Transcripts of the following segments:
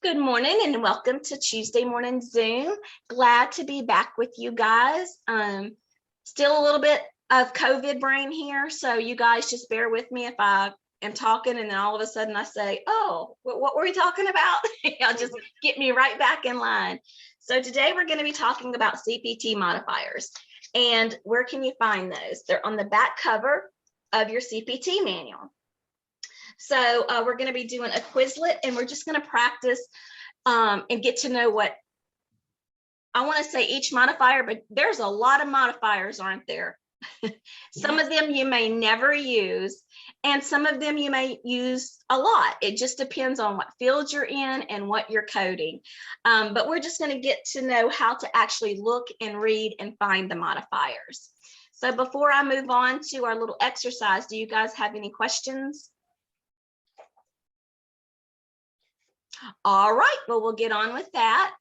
Good morning and welcome to Tuesday morning Zoom. Glad to be back with you guys. Still a little bit of COVID brain here, so you guys just bear with me if I am talking and then all of a sudden I say, oh, what were we talking about? Y'all just get me right back in line. So today we're going to be talking about CPT modifiers. And where can you find those? They're on the back cover of your CPT manual. So we're going to be doing a Quizlet, and we're just going to practice and get to know what I want to say each modifier, but there's a lot of modifiers, aren't there? Some of them you may never use, and some of them you may use a lot. It just depends on what field you're in and what you're coding. But we're just going to get to know how to actually look and read and find the modifiers. So before I move on to our little exercise, do you guys have any questions? All right, well, we'll get on with that.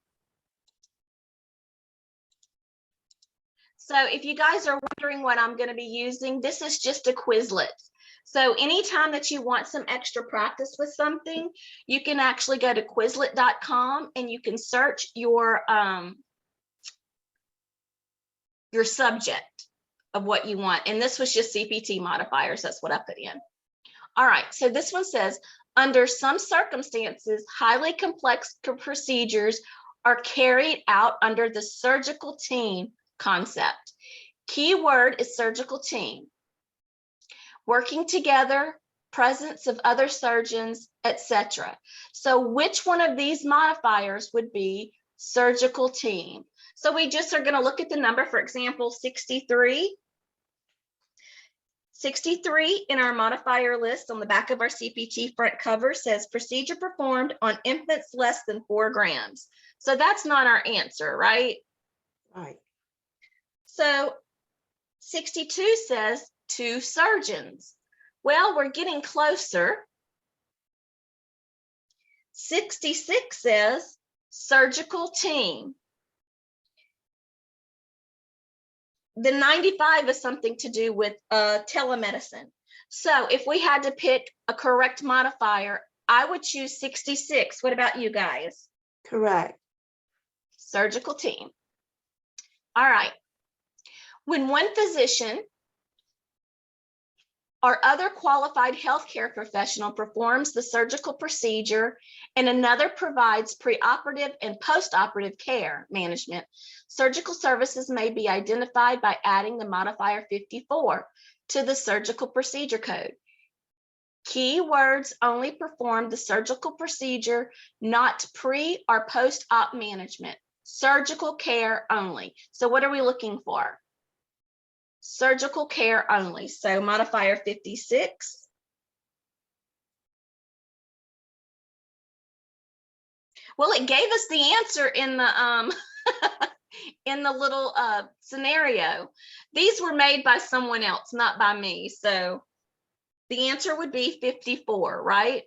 So if you guys are wondering what I'm going to be using, this is just a Quizlet. So anytime that you want some extra practice with something, you can actually go to Quizlet.com and you can search your subject of what you want. And this was just CPT modifiers. That's what I put in. All right, so this one says, under some circumstances, highly complex procedures are carried out under the surgical team concept. Key word is surgical team. Working together, presence of other surgeons, etc. So which one of these modifiers would be surgical team? So we just are going to look at the number, for example, 63. 63 in our modifier list on the back of our CPT front cover says procedure performed on infants less than 4 grams. So that's not our answer, right? Right. So 62 says 2 surgeons. Well, we're getting closer. 66 says surgical team. The 95 is something to do with telemedicine. So if we had to pick a correct modifier, I would choose 66. What about you guys? Correct. Surgical team. All right. When one physician or other qualified healthcare professional performs the surgical procedure and another provides preoperative and postoperative care management, surgical services may be identified by adding the modifier 54 to the surgical procedure code. Key words only perform the surgical procedure, not pre or post-op management, surgical care only. So what are we looking for? Surgical care only. So modifier 56. Well, it gave us the answer in the in the little scenario. These were made by someone else, not by me. So the answer would be 54, right?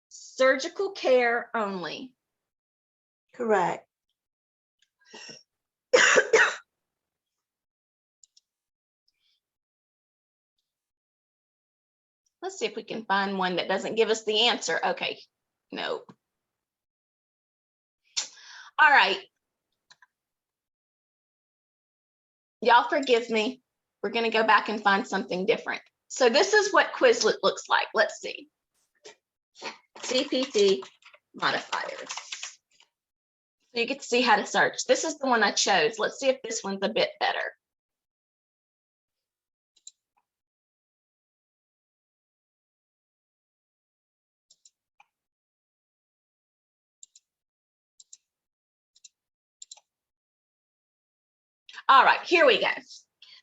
Surgical care only. Correct. Let's see if we can find one that doesn't give us the answer. Okay, nope. All right. Y'all forgive me. We're going to go back and find something different. So this is what Quizlet looks like. Let's see. CPT modifiers. So you get to see how to search. This is the one I chose. Let's see if this one's a bit better. All right, here we go.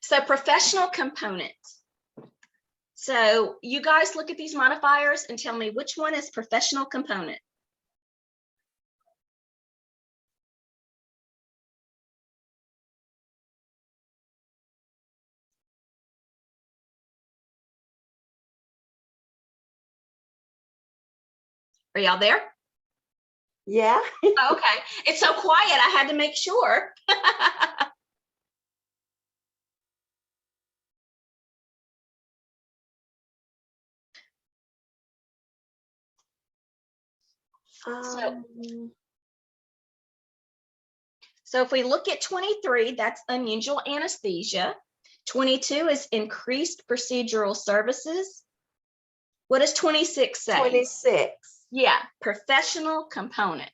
So professional components. So you guys look at these modifiers and tell me which one is professional component. Are y'all there? Yeah. Okay, it's so quiet, I had to make sure. So if we look at 23, that's unusual anesthesia. 22 is increased procedural services. What does 26 say? 26. Yeah, professional component.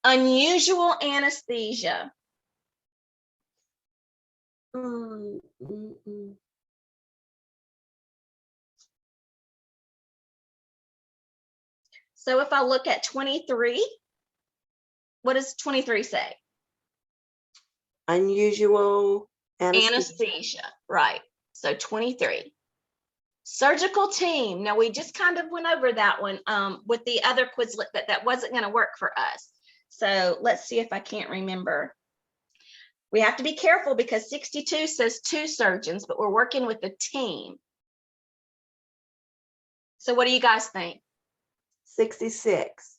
Unusual anesthesia. So if I look at 23, what does 23 say? Unusual Anesthesia, right. So 23. Surgical team. Now we just kind of went over that one with the other Quizlet, but that wasn't going to work for us. So let's see if I can't remember. We have to be careful because 62 says 2 surgeons, but we're working with a team. So what do you guys think? 66.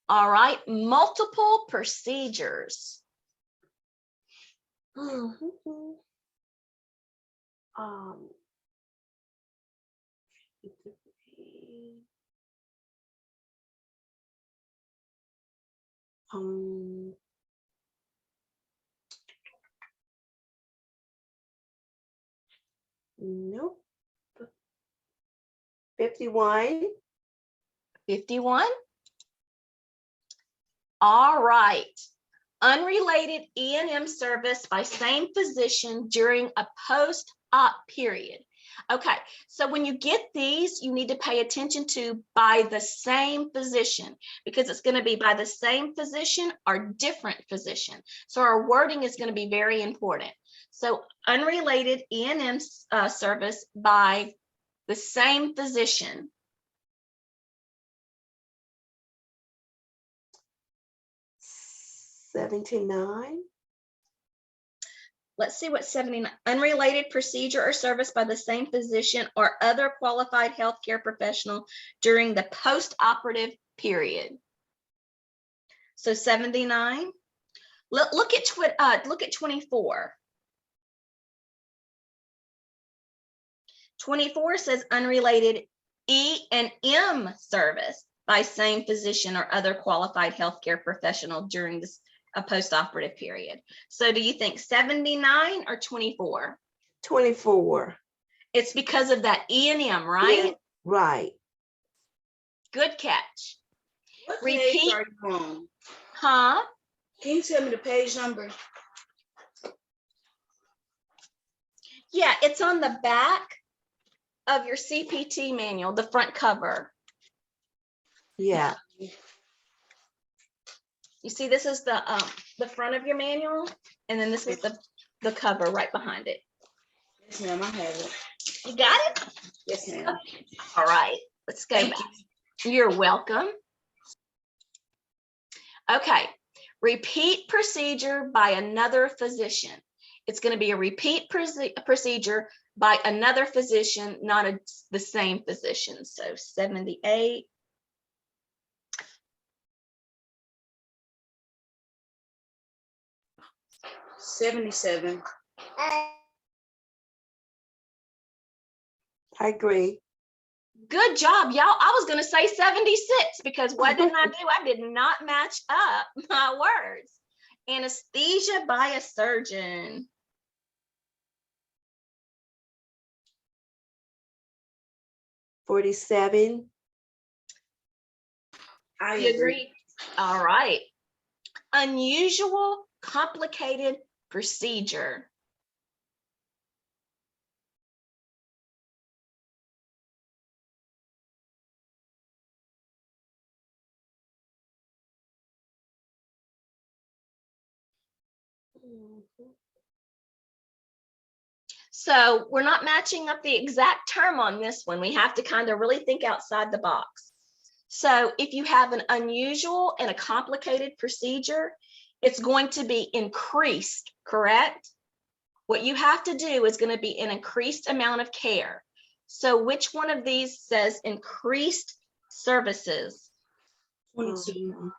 All right, multiple procedures. Nope. 51. 51. All right. Unrelated E&M service by same physician during a post-op period. Okay, so when you get these, you need to pay attention to by the same physician, because it's going to be by the same physician or different physician. So our wording is going to be very important. So unrelated E&M service by the same physician. 79. Let's see what 79, unrelated procedure or service by the same physician or other qualified healthcare professional during the post-operative period. So 79. Look at 24. 24 says unrelated E&M service by same physician or other qualified healthcare professional during this a post-operative period. So do you think 79 or 24? 24. It's because of that E&M, right? Yeah, right. Good catch. What Repeat. page are you on? Huh? Can you tell me the page number? Yeah, it's on the back of your CPT manual, the front cover. Yeah. You see, this is the front of your manual, and then this is the cover right behind it. Yes, ma'am, I have it. You got it? Yes, ma'am. All right, let's go back. You're welcome. Okay, repeat procedure by another physician. It's going to be a repeat procedure by another physician, not the same physician. So 78. 77. I agree. Good job, y'all. I was going to say 76 because what didn't I do? I did not match up my words. Anesthesia by a surgeon. 47. I You agree. agree? All right. Unusual, complicated procedure. So we're not matching up the exact term on this one. We have to kind of really think outside the box. So if you have an unusual and a complicated procedure, it's going to be increased, correct? What you have to do is going to be an increased amount of care. So which one of these says increased services? 22.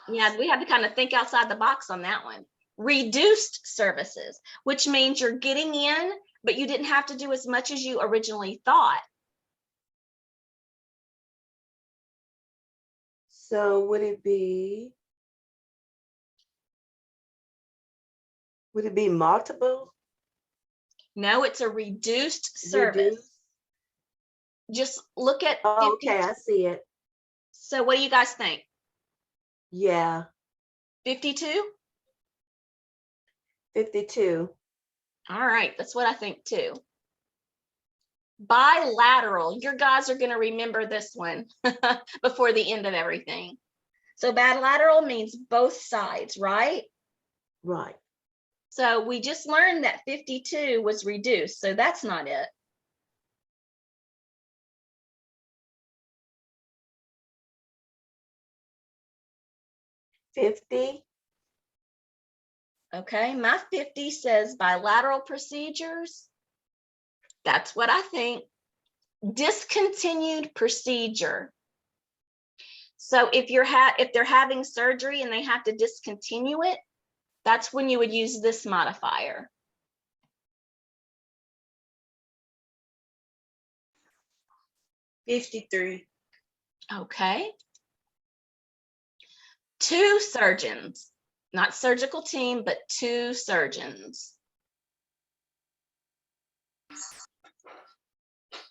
Yeah, we have to kind of think outside the box on that one. Reduced services, which means you're getting in but you didn't have to do as much as you originally thought. So would it be multiple? No, it's a reduced service. Reduced? Just look at Oh, 50. okay, I see it. So what do you guys think? Yeah, 52? 52. All right, that's what I think too. Bilateral, your guys are going to remember this one before the end of everything. So bilateral means both sides, right? Right. So we just learned that 52 was reduced, so that's not it. $50. Okay, my 50 says bilateral procedures. That's what I think. Discontinued procedure. So if they're having surgery and they have to discontinue it, that's when you would use this modifier. $53. Okay. Two surgeons, not surgical team, but two surgeons.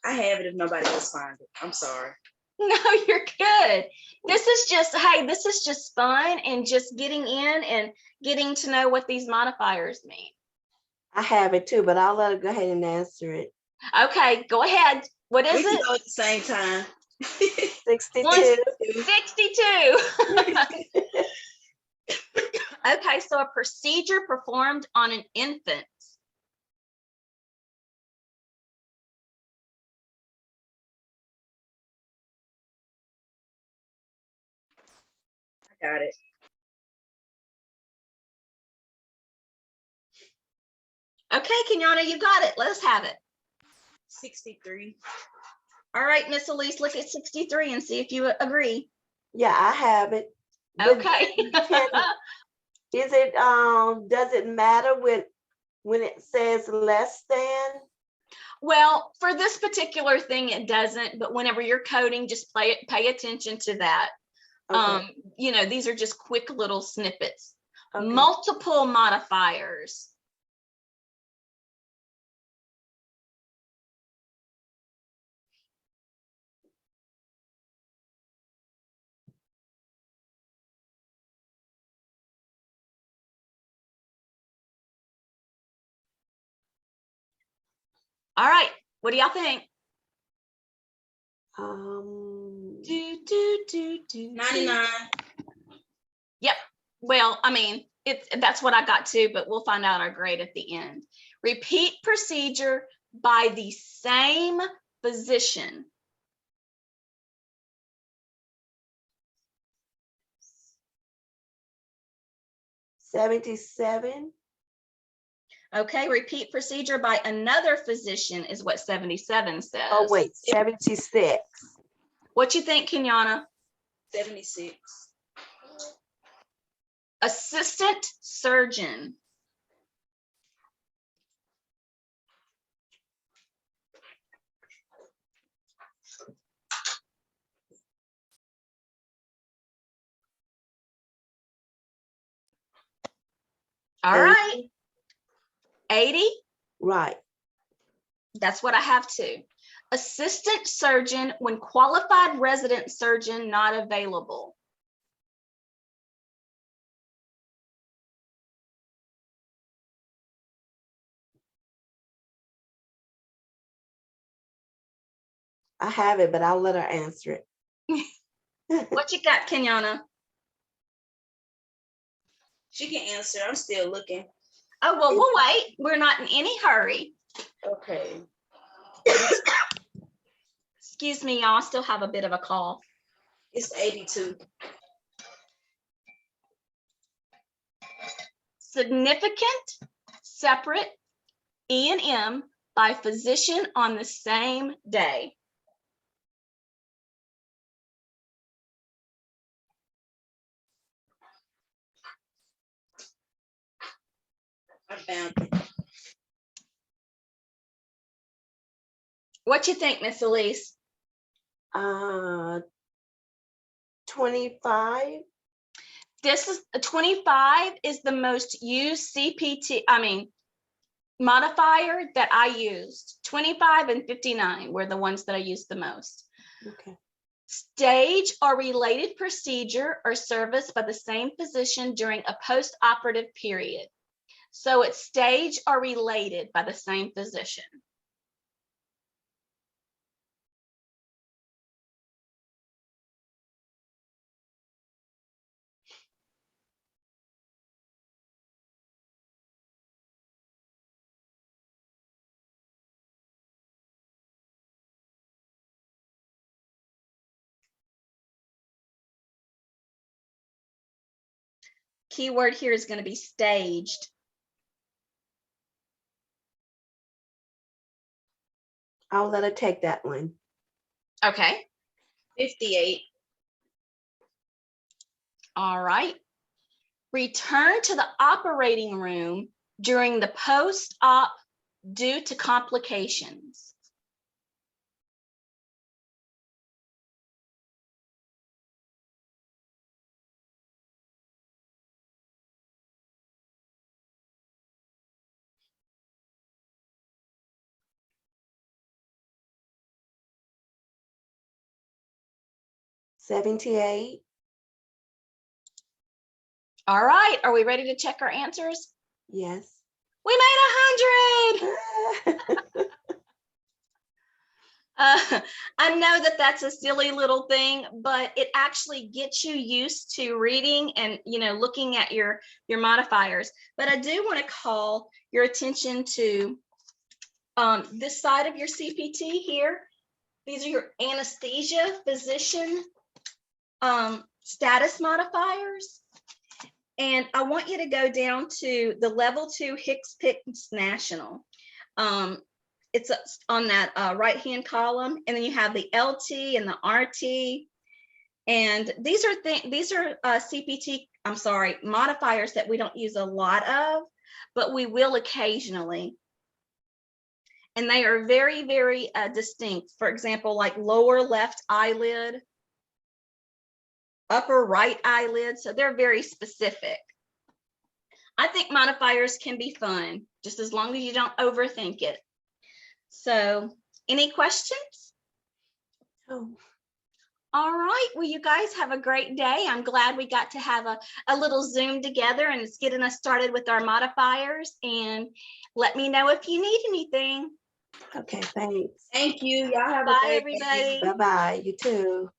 I have it if nobody else finds it. I'm sorry. No, you're good. This is just, hey, this is just fun and just getting in and getting to know what these modifiers mean. I have it too, but I'll let her go ahead and answer it. Okay, go ahead. What We is can it? go at the same time. 62. 62. Okay, so a procedure performed on an infant. I got it. Okay, Kenyana, you got it. Let us have it. 63. All right, Miss Elise, look at 63 and see if you agree. Yeah, I have it. But Okay. is it does it matter when it says less than? Well, for this particular thing, it doesn't, but whenever you're coding, just pay attention to that. Okay. You know, these are just quick little snippets. Okay. Multiple modifiers. All right, what do y'all think? Do. 99. Yep. Well, I mean, that's what I got too, but we'll find out our grade at the end. Repeat procedure by the same physician. $77. Okay, repeat procedure by another physician is what 77 says. Oh wait, 76. What you think, Kenyana? 76. Assistant surgeon. All 80. right. 80. Right. That's what I have too. Assistant surgeon when qualified resident surgeon not available. I have it, but I'll let her answer it. What you got, Kenyana? She can answer. I'm still looking. Oh, well, we'll wait. We're not in any hurry. Okay. Excuse me, y'all. I still have a bit of a cough. It's 82. Significant, separate, E&M by physician on the same day. I found it. What you think, Miss Elise? 25. This is 25 is the most used modifier that I used. 25 and 59 were the ones that I used the most. Okay. Stage or related procedure or service by the same physician during a post-operative period. So it's stage or related by the same physician. Keyword here is going to be staged. I'll let her take that one. Okay. 58. All right. Return to the operating room during the post-op due to complications. $78. All right. Are we ready to check our answers? Yes. We made 100. I know that that's a silly little thing, but it actually gets you used to reading and, looking at your modifiers. But I do want to call your attention to this side of your CPT here. These are your anesthesia physician status modifiers. And I want you to go down to the level 2 HCPCS National. It's on that right-hand column, and then you have the LT and the RT. And these are CPT, modifiers that we don't use a lot of, but we will occasionally. And they are very, very distinct. For example, like lower left eyelid, upper right eyelid. So they're very specific. I think modifiers can be fun, just as long as you don't overthink it. So any questions? Oh. All right. Well, you guys have a great day. I'm glad we got to have a little Zoom together, and it's getting us started with our modifiers. And let me know if you need anything. Okay, thanks. Thank you. Y'all have a Bye, great day. everybody. Bye-bye. You too.